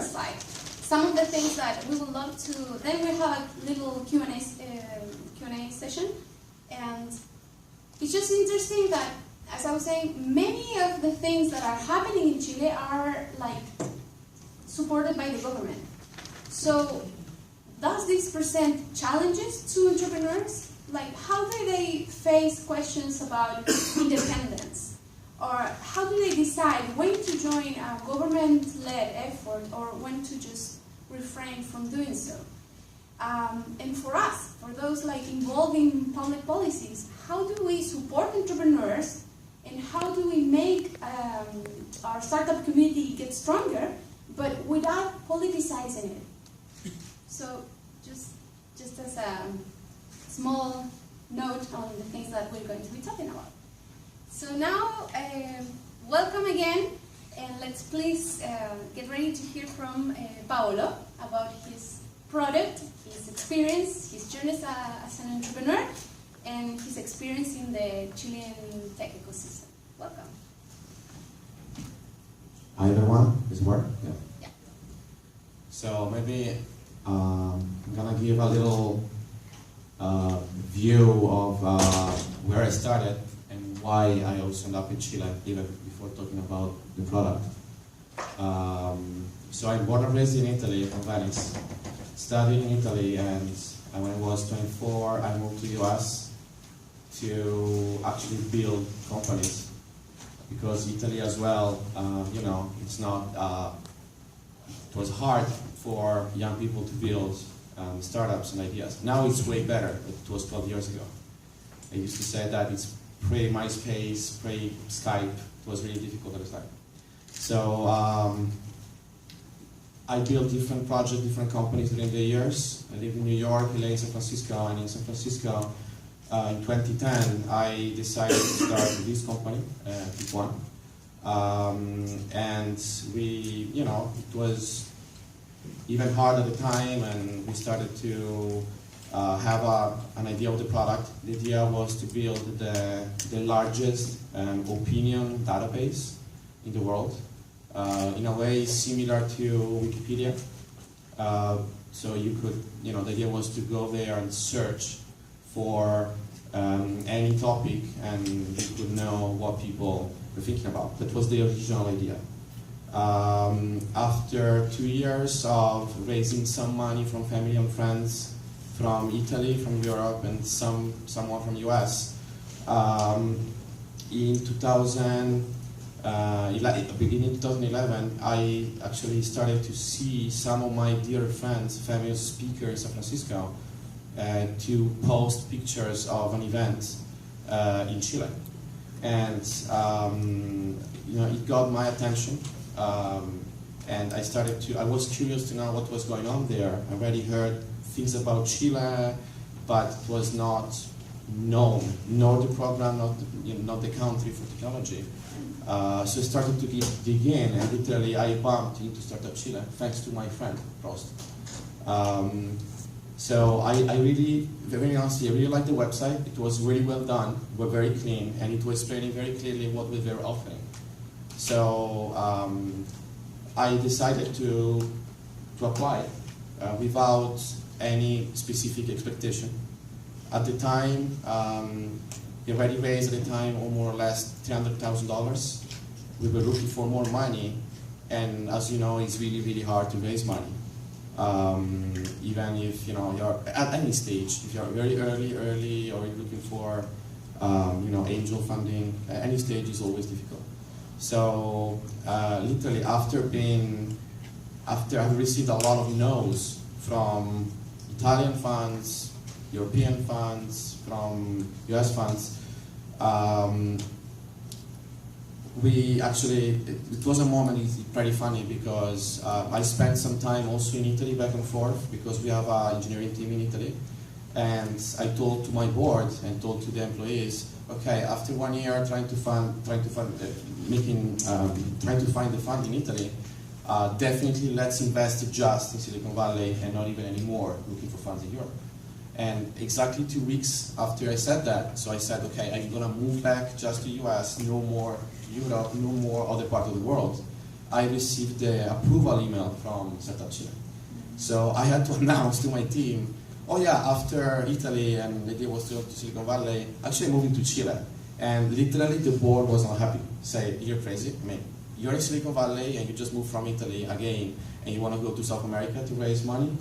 entrepreneur side. Some of the things that we would love to, then we have a little Q&A session, and it's just interesting that, as I was saying, many of the things that are happening in Chile are like supported by the government. So does this present challenges to entrepreneurs? Like, how do they face questions about independence? Or how do they decide when to join a government-led effort or when to just refrain from doing so? And for us, for those like involved in public policies, how do we support entrepreneurs and how do we make our startup community get stronger, but without politicizing it? So just as a small note on the things that we're going to be talking about. So now, welcome again, and let's please get ready to hear from Paolo about his product, his experience, his journey as an entrepreneur, and his experience in the Chilean tech ecosystem. Welcome. Hi everyone, does it work? Yeah. Yeah. So maybe I'm gonna give a little view of where I started and why I also ended up in Chile, even before talking about the product. So I'm born and raised in Italy, from Venice. Studied in Italy, and when I was 24, I moved to the US to actually build companies. Because Italy as well, you know, it's not, it was hard for young people to build startups and ideas. Now it's way better, but it was 12 years ago. I used to say that it's pre-MySpace, pre-Skype. It was really difficult at the time. So I built different projects, different companies during the years. I lived in New York, LA, San Francisco, and in San Francisco, in 2010, I decided to start this company, Pick1. And we, you know, it was even hard at the time, and we started to have an idea of the product. The idea was to build the largest opinion database in the world, in a way similar to Wikipedia. So you could, you know, the idea was to go there and search for any topic, and you could know what people were thinking about. That was the original idea. After 2 years of raising some money from family and friends, from Italy, from Europe, and someone from US, in 2011, I actually started to see some of my dear friends, famous speakers in San Francisco, to post pictures of an event in Chile. And you know, it got my attention, and I was curious to know what was going on there. I already heard things about Chile, but it was not known, nor the program, not the country for technology. So I started to dig in, and literally I bumped into Startup Chile, thanks to my friend, Prost. So I really, very honestly, I really liked the website. It was really well done, we were very clean, and it was explaining very clearly what we were offering. So I decided to apply without any specific expectation. At the time, we already raised at the time more or less $300,000. We were looking for more money, and as you know, it's really, really hard to raise money. Even if you're at any stage, if you're very early, or you're looking for angel funding, at any stage is always difficult. So literally, after I've received a lot of no's from Italian funds, European funds, from US funds, it was a moment, it's pretty funny, because I spent some time also in Italy back and forth, because we have an engineering team in Italy, and I told to my board and told to the employees, okay, after 1 year trying to find the fund in Italy, definitely let's invest just in Silicon Valley and not even anymore looking for funds in Europe. And exactly 2 weeks after I said that, so I said, okay, I'm gonna move back just to US, no more Europe, no more other part of the world. I received the approval email from Startup Chile. So I had to announce to my team, oh yeah, after Italy and the idea was to go to Silicon Valley, actually moving to Chile. And literally the board was not happy. Say, you're crazy. I mean, you're in Silicon Valley and you just moved from Italy again and you want to go to South America to raise money.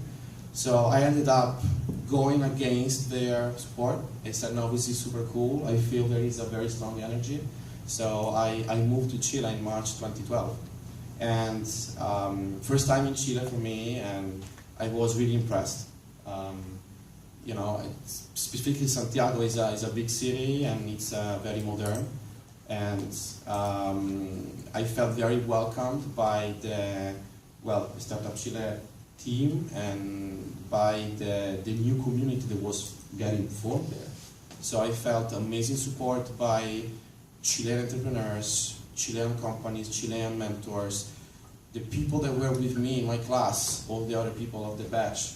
So I ended up going against their support. I said, no, this is super cool. I feel there is a very strong energy. So I moved to Chile in March 2012. And first time in Chile for me, and I was really impressed. You know, specifically Santiago is a big city and it's very modern. And I felt very welcomed by the Startup Chile team and by the new community that was getting formed there. So I felt amazing support by Chilean entrepreneurs, Chilean companies, Chilean mentors, the people that were with me in my class, all the other people of the batch.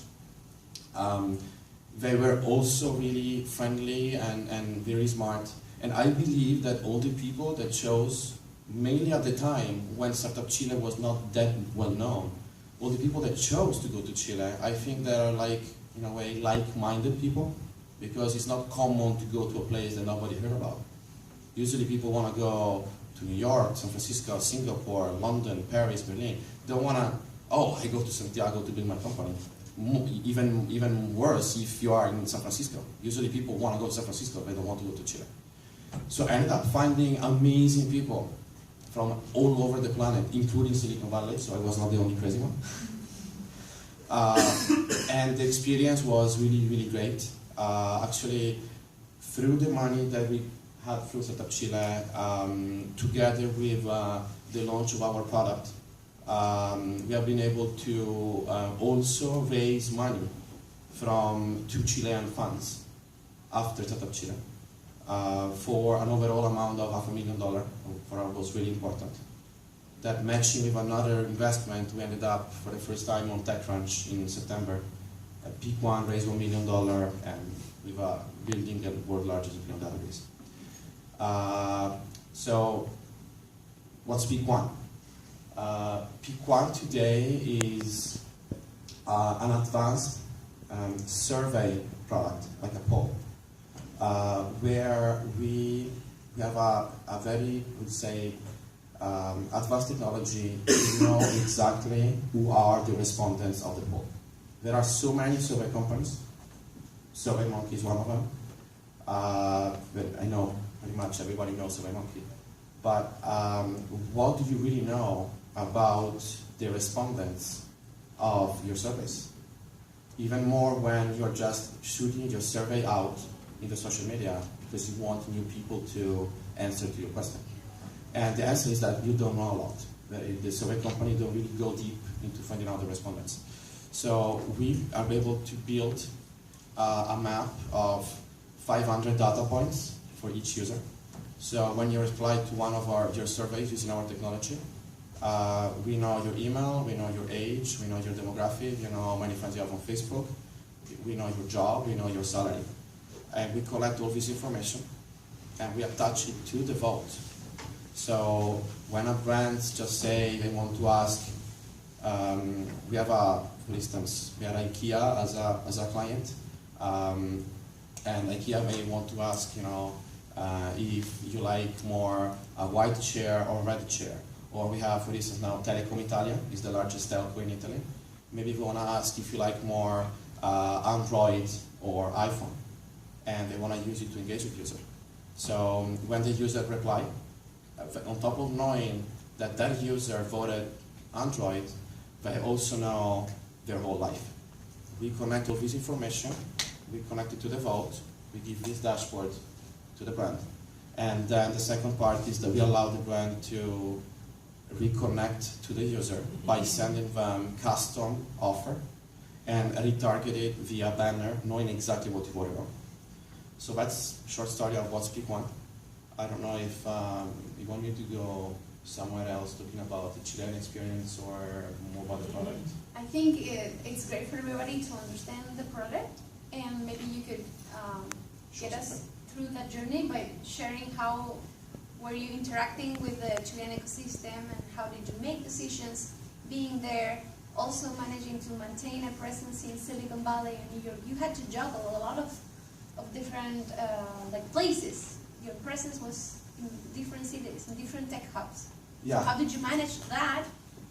They were also really friendly and very smart. And I believe that all the people that chose, mainly at the time when Startup Chile was not that well known, all the people that chose to go to Chile, I think they are like, in a way, like-minded people, because it's not common to go to a place that nobody heard about. Usually people want to go to New York, San Francisco, Singapore, London, Paris, Berlin. They don't want to, oh, I go to Santiago to build my company. Even worse if you are in San Francisco. Usually people want to go to San Francisco, they don't want to go to Chile. So I ended up finding amazing people from all over the planet, including Silicon Valley, so I was not the only crazy one. And the experience was really, really great. Actually, through the money that we had through Startup Chile, together with the launch of our product, we have been able to also raise money from 2 Chilean funds after Startup Chile for an overall amount of $500,000. For us was really important. That matching with another investment, we ended up for the first time on TechCrunch in September. Pick1 raised $1 million and we were building the world's largest opinion database. So what's Pick1? Pick1 today is an advanced survey product, like a poll, where we have a very, I would say, advanced technology to know exactly who are the respondents of the poll. There are so many survey companies. SurveyMonkey is one of them. I know pretty much everybody knows SurveyMonkey. But what do you really know about the respondents of your surveys? Even more when you're just shooting your survey out into social media because you want new people to answer to your question. And the answer is that you don't know a lot. The survey company don't really go deep into finding out the respondents. So we are able to build a map of 500 data points for each user. So when you reply to one of your surveys using our technology, we know your email, we know your age, we know your demographic, you know how many friends you have on Facebook, we know your job, we know your salary. And we collect all this information and we attach it to the vote. So when a brand just say they want to ask, we have for instance, we have IKEA as a client, and IKEA may want to ask, if you like more a white chair or red chair. Or we have, for instance, now Telecom Italia is the largest telco in Italy. Maybe we want to ask if you like more Android or iPhone, and they want to use it to engage with user. So when the user reply, on top of knowing that that user voted Android, they also know their whole life. We connect all this information, we connect it to the vote, we give this dashboard to the brand. And then the second part is that we allow the brand to reconnect to the user by sending them custom offer and retarget it via banner, knowing exactly what you voted on. So that's a short story of what's Pick1. I don't know if you want me to go somewhere else talking about the Chilean experience or more about the product. I think it's great for everybody to understand the product, and maybe you could get us through that journey by sharing were you interacting with the Chilean ecosystem, and how did you make decisions being there? Also managing to maintain a presence in Silicon Valley and New York. You had to juggle a lot of different like places. Your presence was in different cities, in different tech hubs. Yeah. So how did you manage that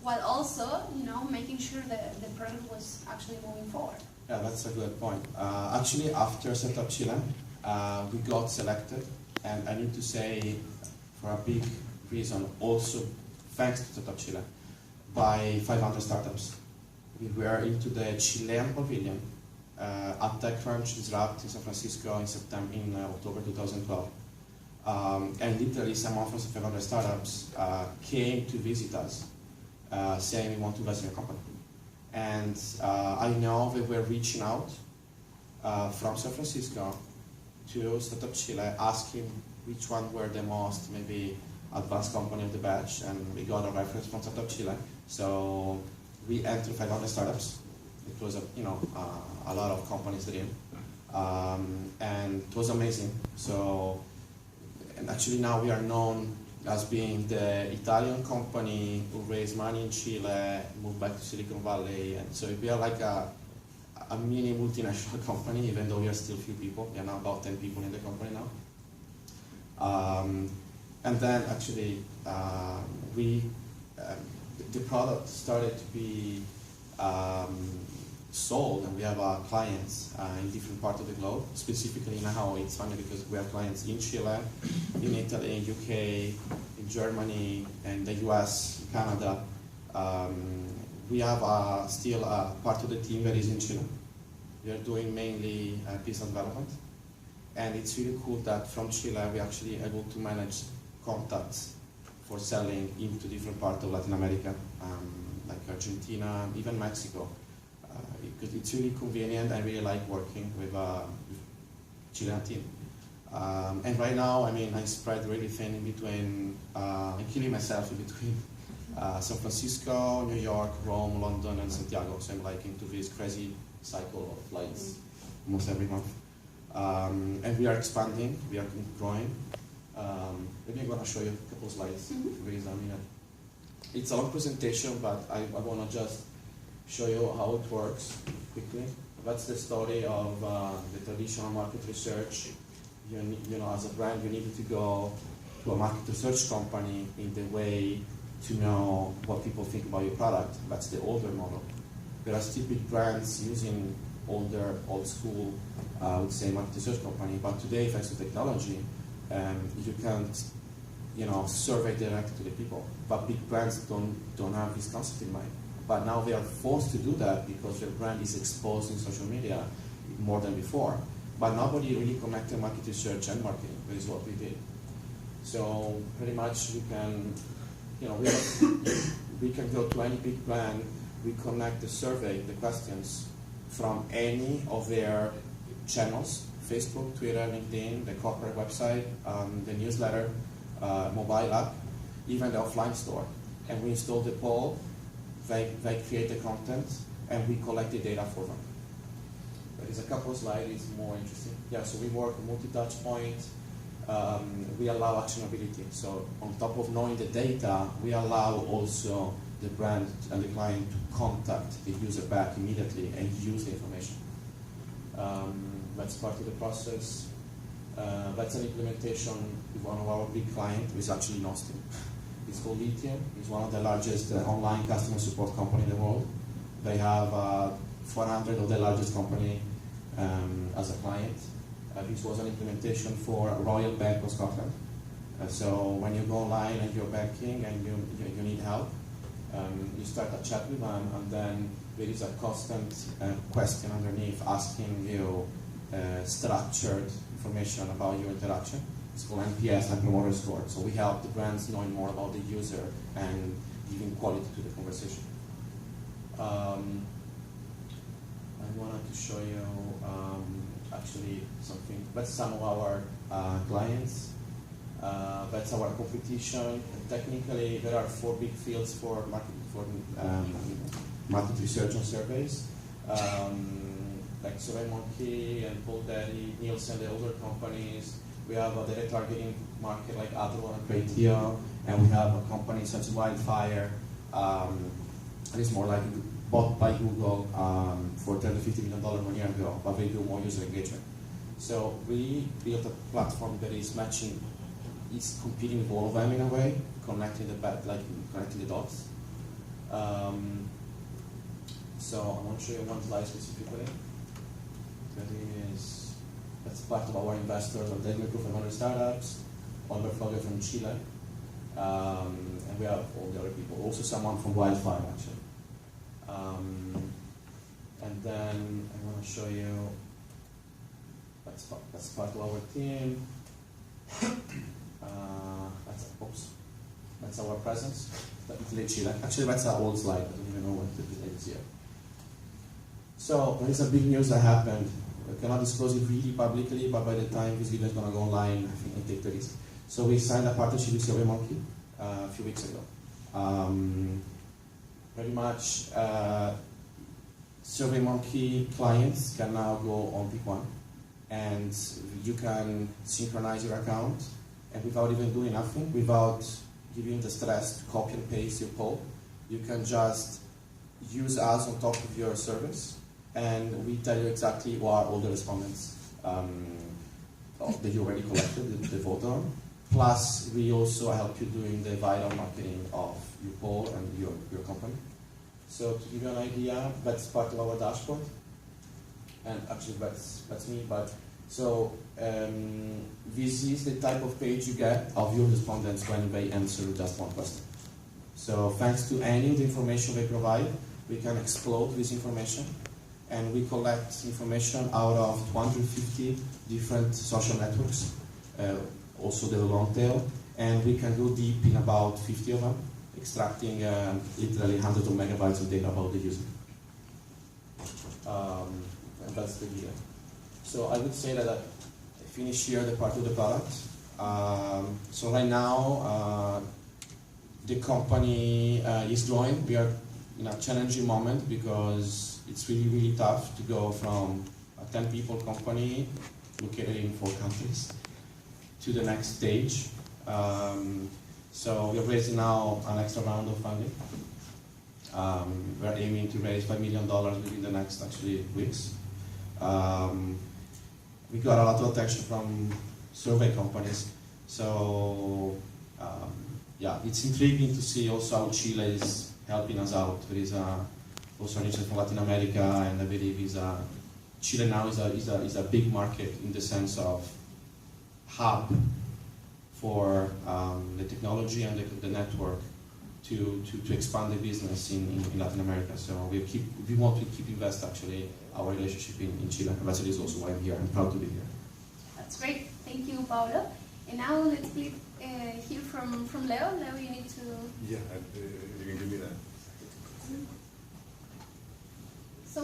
while also, making sure that the product was actually moving forward? Yeah, that's a good point. Actually, after Setup Chile, we got selected, and I need to say, for a big reason, also thanks to Setup Chile, by 500 startups. We were into the Chilean pavilion at TechCrunch Disrupt in San Francisco in October 2012. And literally some offers of 500 startups came to visit us, saying we want to invest in your company. And I know they were reaching out from San Francisco to Startup Chile, asking which one were the most maybe advanced company of the batch, and we got a reference from Startup Chile. So we entered 500 startups. It was a lot of companies there, and it was amazing. So, and actually now we are known as being the Italian company who raised money in Chile, moved back to Silicon Valley, and so we are like a mini multinational company, even though we are still few people. We are now about 10 people in the company now. And then actually the product started to be sold, and we have clients in different parts of the globe. Specifically now, it's funny because we have clients in Chile, in Italy, in UK, in Germany, and the US, Canada. We have still a part of the team that is in Chile. We are doing mainly business development, and it's really cool that from Chile we actually able to manage contacts for selling into different parts of Latin America, like Argentina, even Mexico. Because it's really convenient. I really like working with Chilean team. And right now, I spread really thin in between, I'm killing myself in between San Francisco, New York, Rome, London, and Santiago. So I'm like into this crazy cycle of flights almost every month. And we are expanding, we are growing. Maybe I'm going to show you a couple of slides. It's a long presentation, but I want to just show you how it works quickly. That's the story of the traditional market research. As a brand, you need to go to a market research company in the way to know what people think about your product. That's the older model. There are still big brands using old school, I would say, market research company. But today, thanks to technology, you can't, survey directly to the people. But big brands don't have this concept in mind. But now they are forced to do that because their brand is exposed in social media more than before. But nobody really connected market research and marketing. That is what we did. So pretty much we can, we can go to any big brand. We connect the survey, the questions, from any of their channels: Facebook, Twitter, LinkedIn, the corporate website, the newsletter, mobile app, even the offline store. And we install the poll. They create the content, and we collect the data for them. There is a couple of slides, it's more interesting. Yeah, so we work multi-touch point. We allow actionability. So on top of knowing the data, we allow also the brand and the client to contact the user back immediately and use the information. That's part of the process. That's an implementation with one of our big clients, which is actually in Austin. It's called Lithium. It's one of the largest online customer support company in the world. They have 400 of the largest company as a client. This was an implementation for Royal Bank of Scotland. So when you go online and you're banking and you need help, you start a chat with them, and then there is a constant question underneath asking you structured information about your interaction. It's called NPS, Net Promoter Score. So we help the brands knowing more about the user and giving quality to the conversation. I wanted to show you actually something. That's some of our clients. That's our competition. And technically, there are 4 big fields for market research and surveys. Like SurveyMonkey and PollDaddy, Nielsen, the older companies. We have the retargeting market like Adro and Creatio, and we have a company such as Wildfire. It is more like bought by Google for $10 to $50 million 1 year ago, but we do more user engagement. So we built a platform that is matching, is competing with all of them in a way, connecting the dots. So I want to show you one slide specifically. That's part of our investors on Daily Group of 100 startups, Oliver Fogger from Chile, and we have all the other people. Also someone from Wildfire actually. And then I want to show you, that's part of our team. That's our presence. Italy, Chile. Actually, that's our old slide. I don't even know what the date is here. So there is a big news that happened. I cannot disclose it really publicly, but by the time this video is going to go online, I think I take the risk. So we signed a partnership with SurveyMonkey a few weeks ago. Very much, SurveyMonkey clients can now go on Pick1, and you can synchronize your account, and without even doing nothing, without giving the stress to copy and paste your poll, you can just use us on top of your service, and we tell you exactly what are all the respondents that you already collected, the vote on. Plus, we also help you doing the viral marketing of your poll and your company. So to give you an idea, that's part of our dashboard. And actually, that's me. But so this is the type of page you get of your respondents when they answer just one question. So thanks to any of the information they provide, we can explode this information. And we collect information out of 250 different social networks, also the long tail, and we can go deep in about 50 of them, extracting literally hundreds of megabytes of data about the user. And that's the idea. So I would say that I finish here the part of the product. So right now, the company is growing. We are in a challenging moment because it's really, really tough to go from a 10-people company located in 4 countries to the next stage. So we're raising now an extra round of funding. We're aiming to raise $5 million within the next weeks. We got a lot of attention from survey companies. So yeah, it's intriguing to see also how Chile is helping us out. There is also an interest from Latin America, and I believe Chile now is a big market in the sense of hub for the technology and the network to expand the business in Latin America. So we want to keep invest actually our relationship in Chile, and that is also why I'm here. I'm proud to be here. That's great. Thank you, Paolo. And now let's hear from Leo. Leo, you need to... Yeah,